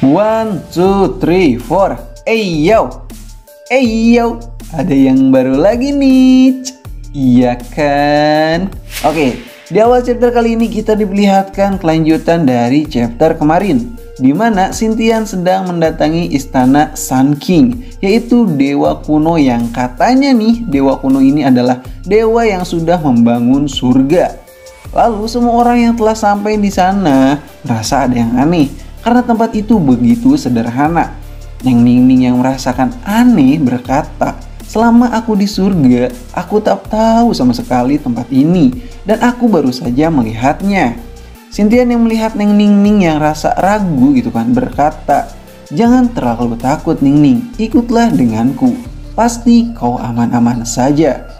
One, two, three, four. Yo, ada yang baru lagi nih. Iya kan? Oke, di awal chapter kali ini kita diperlihatkan kelanjutan dari chapter kemarin, di mana Xintian sedang mendatangi istana Sun King, yaitu dewa kuno yang katanya nih dewa kuno ini adalah dewa yang sudah membangun surga. Lalu semua orang yang telah sampai di sana merasa ada yang aneh karena tempat itu begitu sederhana. Yang Ningning yang merasakan aneh berkata, "Selama aku di surga, aku tak tahu sama sekali tempat ini dan aku baru saja melihatnya." Xintian yang melihat Neng Ningning yang rasa ragu gitu kan berkata, "Jangan terlalu takut Ningning, ikutlah denganku. Pasti kau aman-aman saja."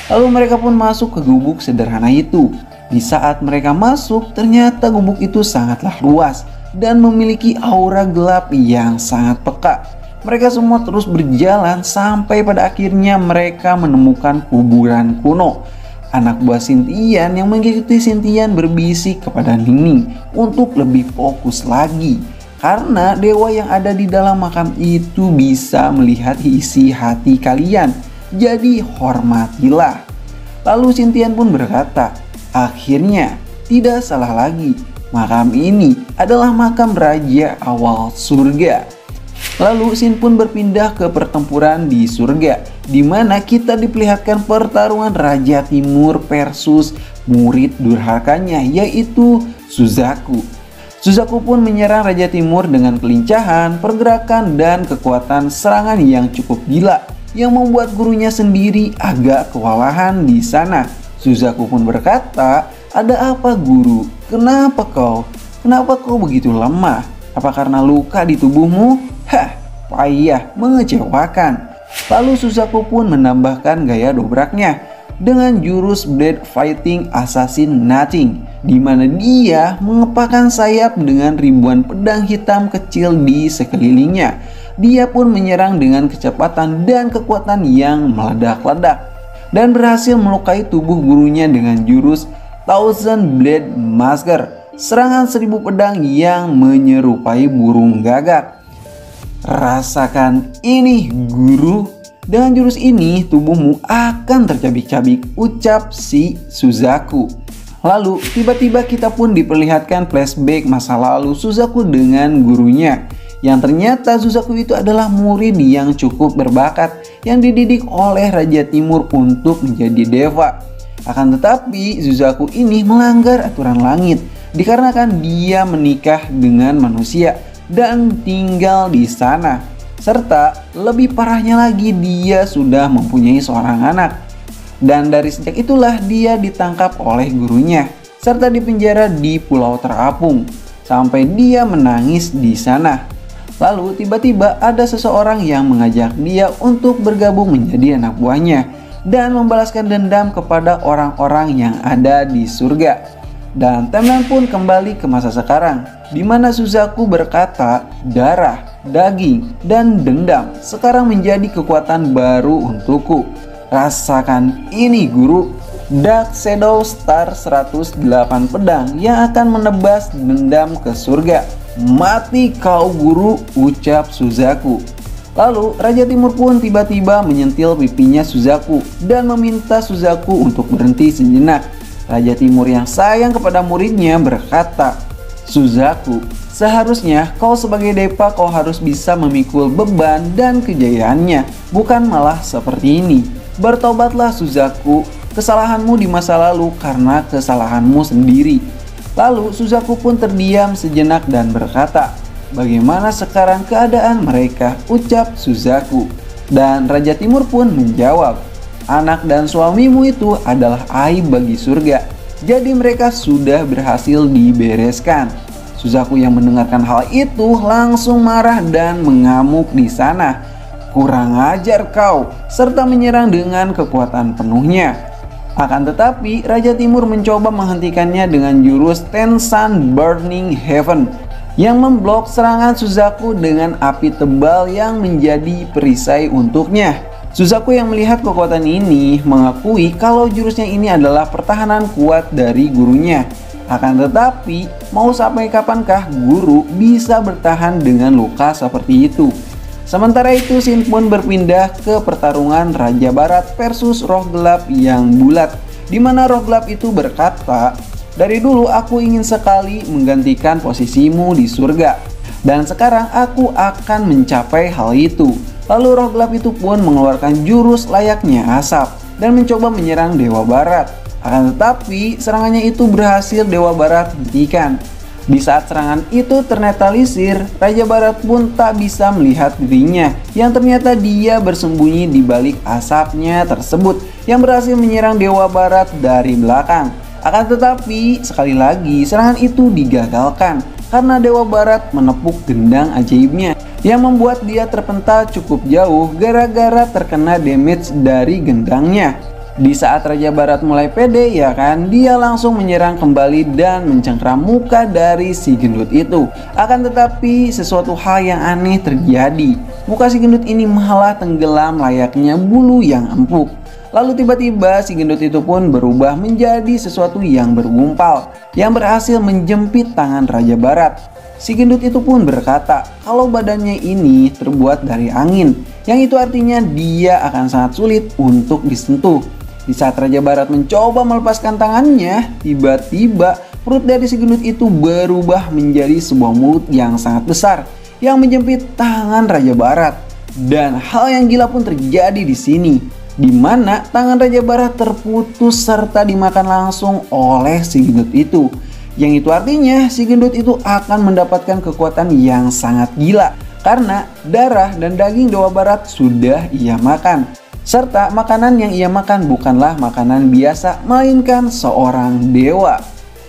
Lalu mereka pun masuk ke gubuk sederhana itu. Di saat mereka masuk, ternyata gubuk itu sangatlah luas dan memiliki aura gelap yang sangat peka. Mereka semua terus berjalan sampai pada akhirnya mereka menemukan kuburan kuno. Anak buah Xintian yang mengikuti Xintian berbisik kepada Ningning untuk lebih fokus lagi, karena dewa yang ada di dalam makam itu bisa melihat isi hati kalian, jadi hormatilah. Lalu Xintian pun berkata, "Akhirnya tidak salah lagi, makam ini adalah makam raja awal surga." Lalu Xin pun berpindah ke pertempuran di surga, di mana kita diperlihatkan pertarungan Raja Timur versus murid durhakanya, yaitu Suzaku. Suzaku pun menyerang Raja Timur dengan kelincahan, pergerakan, dan kekuatan serangan yang cukup gila, yang membuat gurunya sendiri agak kewalahan di sana. Suzaku pun berkata, "Ada apa guru? Kenapa kau begitu lemah? Apa karena luka di tubuhmu? Hah, payah, mengecewakan." Lalu Suzaku pun menambahkan gaya dobraknya dengan jurus Blade Fighting Assassin Nothing, di mana dia mengepakkan sayap dengan ribuan pedang hitam kecil di sekelilingnya. Dia pun menyerang dengan kecepatan dan kekuatan yang meledak-ledak dan berhasil melukai tubuh gurunya dengan jurus Thousand Blade Masker, serangan 1000 pedang yang menyerupai burung gagak. "Rasakan ini guru, dengan jurus ini tubuhmu akan tercabik-cabik," ucap si Suzaku. Lalu tiba-tiba kita pun diperlihatkan flashback masa lalu Suzaku dengan gurunya, yang ternyata Suzaku itu adalah murid yang cukup berbakat yang dididik oleh Raja Timur untuk menjadi dewa. Akan tetapi Suzaku ini melanggar aturan langit dikarenakan dia menikah dengan manusia dan tinggal di sana. Serta lebih parahnya lagi, dia sudah mempunyai seorang anak. Dan dari sejak itulah dia ditangkap oleh gurunya serta dipenjara di Pulau Terapung sampai dia menangis di sana. Lalu tiba-tiba ada seseorang yang mengajak dia untuk bergabung menjadi anak buahnya dan membalaskan dendam kepada orang-orang yang ada di surga. Dan timeline pun kembali ke masa sekarang, di mana Suzaku berkata, "Darah, daging, dan dendam sekarang menjadi kekuatan baru untukku. Rasakan ini guru, Dark Shadow Star 108 pedang yang akan menebas dendam ke surga. Mati kau guru," ucap Suzaku. Lalu Raja Timur pun tiba-tiba menyentil pipinya Suzaku dan meminta Suzaku untuk berhenti sejenak. Raja Timur yang sayang kepada muridnya berkata, "Suzaku, seharusnya kau sebagai dewa kau harus bisa memikul beban dan kejayaannya, bukan malah seperti ini. Bertobatlah Suzaku, kesalahanmu di masa lalu karena kesalahanmu sendiri." Lalu Suzaku pun terdiam sejenak dan berkata, "Bagaimana sekarang keadaan mereka?" ucap Suzaku. Dan Raja Timur pun menjawab, "Anak dan suamimu itu adalah aib bagi surga, jadi mereka sudah berhasil dibereskan." Suzaku yang mendengarkan hal itu langsung marah dan mengamuk di sana. "Kurang ajar kau," serta menyerang dengan kekuatan penuhnya. Akan tetapi Raja Timur mencoba menghentikannya dengan jurus Ten Sun Burning Heaven yang memblok serangan Suzaku dengan api tebal yang menjadi perisai untuknya. Suzaku yang melihat kekuatan ini mengakui kalau jurusnya ini adalah pertahanan kuat dari gurunya. Akan tetapi, mau sampai kapankah guru bisa bertahan dengan luka seperti itu? Sementara itu, Shin pun berpindah ke pertarungan Raja Barat versus Roh Gelap yang bulat, di mana Roh Gelap itu berkata, "Dari dulu aku ingin sekali menggantikan posisimu di surga, dan sekarang aku akan mencapai hal itu." Lalu Roh Gelap itu pun mengeluarkan jurus layaknya asap dan mencoba menyerang Dewa Barat. Akan tetapi serangannya itu berhasil Dewa Barat hentikan. Di saat serangan itu ternetralisir, Raja Barat pun tak bisa melihat dirinya yang ternyata dia bersembunyi di balik asapnya tersebut yang berhasil menyerang Dewa Barat dari belakang. Akan tetapi sekali lagi serangan itu digagalkan karena Dewa Barat menepuk gendang ajaibnya yang membuat dia terpental cukup jauh gara-gara terkena damage dari gendangnya. Di saat Raja Barat mulai pede ya kan, dia langsung menyerang kembali dan mencengkram muka dari si gendut itu. Akan tetapi sesuatu hal yang aneh terjadi. Muka si gendut ini malah tenggelam layaknya bulu yang empuk. Lalu tiba-tiba si gendut itu pun berubah menjadi sesuatu yang bergumpal yang berhasil menjepit tangan Raja Barat. Si gendut itu pun berkata kalau badannya ini terbuat dari angin, yang itu artinya dia akan sangat sulit untuk disentuh. Di saat Raja Barat mencoba melepaskan tangannya, tiba-tiba perut dari si gendut itu berubah menjadi sebuah mulut yang sangat besar yang menjepit tangan Raja Barat. Dan hal yang gila pun terjadi di sini, di mana tangan Raja Barat terputus serta dimakan langsung oleh si gendut itu. Yang itu artinya si gendut itu akan mendapatkan kekuatan yang sangat gila karena darah dan daging Dewa Barat sudah ia makan. Serta makanan yang ia makan bukanlah makanan biasa, melainkan seorang dewa.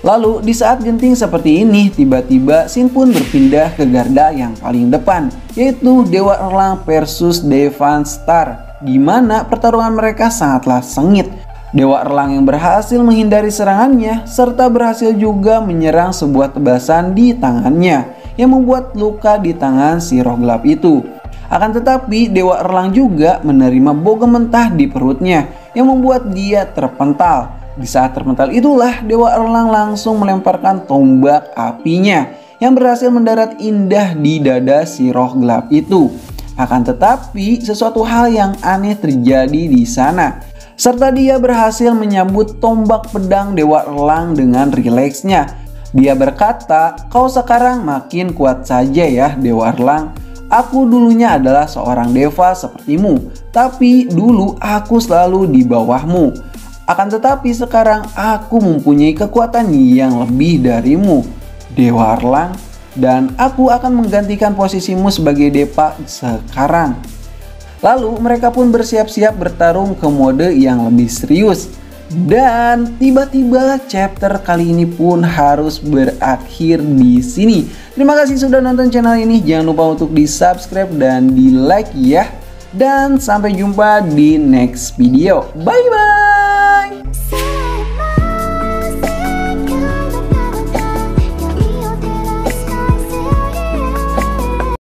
Lalu di saat genting seperti ini, tiba-tiba Shin pun berpindah ke garda yang paling depan, yaitu Dewa Erlang versus Devan Star, di mana pertarungan mereka sangatlah sengit. Dewa Erlang yang berhasil menghindari serangannya, serta berhasil juga menyerang sebuah tebasan di tangannya, yang membuat luka di tangan si Roh Gelap itu. Akan tetapi Dewa Erlang juga menerima bogem mentah di perutnya yang membuat dia terpental. Di saat terpental itulah Dewa Erlang langsung melemparkan tombak apinya yang berhasil mendarat indah di dada si Roh Gelap itu. Akan tetapi sesuatu hal yang aneh terjadi di sana, serta dia berhasil menyambut tombak pedang Dewa Erlang dengan rileksnya. Dia berkata, "Kau sekarang makin kuat saja ya Dewa Erlang. Aku dulunya adalah seorang deva sepertimu, tapi dulu aku selalu di bawahmu. Akan tetapi sekarang aku mempunyai kekuatan yang lebih darimu, Dewa Erlang, dan aku akan menggantikan posisimu sebagai Deva sekarang." Lalu mereka pun bersiap-siap bertarung ke mode yang lebih serius. Dan tiba-tiba chapter kali ini pun harus berakhir di sini. Terima kasih sudah nonton channel ini. Jangan lupa untuk di subscribe dan di like ya. Dan sampai jumpa di next video. Bye bye.